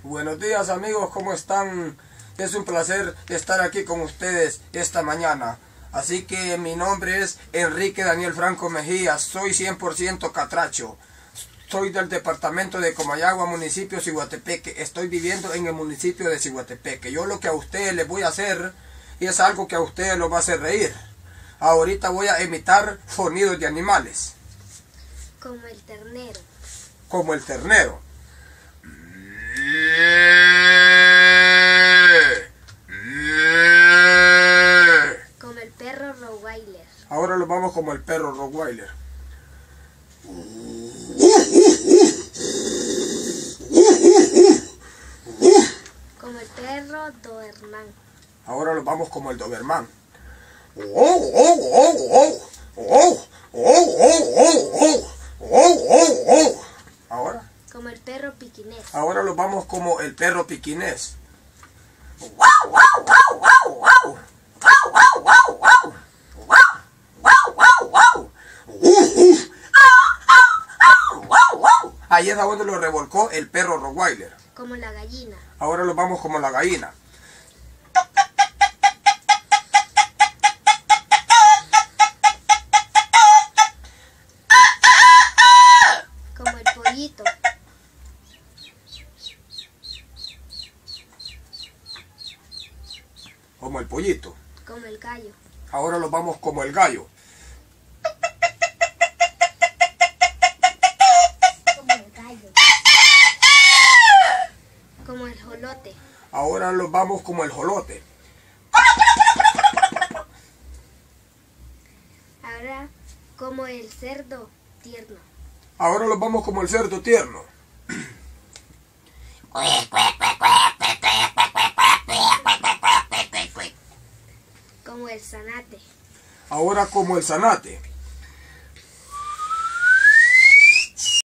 Buenos días amigos, ¿cómo están? Es un placer estar aquí con ustedes esta mañana. Así que mi nombre es Enrique Daniel Franco Mejía, soy 100% catracho. Soy del departamento de Comayagua, municipio de Ciguatepeque. Estoy viviendo en el municipio de Ciguatepeque. Yo lo que a ustedes les voy a hacer es algo que a ustedes los va a hacer reír. Ahorita voy a imitar sonidos de animales. Como el ternero. Como el ternero. Como el perro Rottweiler. Ahora lo vamos como el perro Rottweiler. Como el perro Doberman. Ahora lo vamos como el Doberman. Ahora. Como el perro piquinés. Ahora lo vamos como el perro piquinés. Ahí es a donde lo revolcó el perro Rottweiler. Como la gallina. Ahora lo vamos como la gallina. Como el pollito. Como el pollito. Como el gallo. Ahora lo vamos como el gallo. Como el gallo. Como el jolote. Ahora lo vamos como el jolote. Ahora como el cerdo tierno. Ahora lo vamos como el cerdo tierno. Como el zanate. Ahora como el zanate.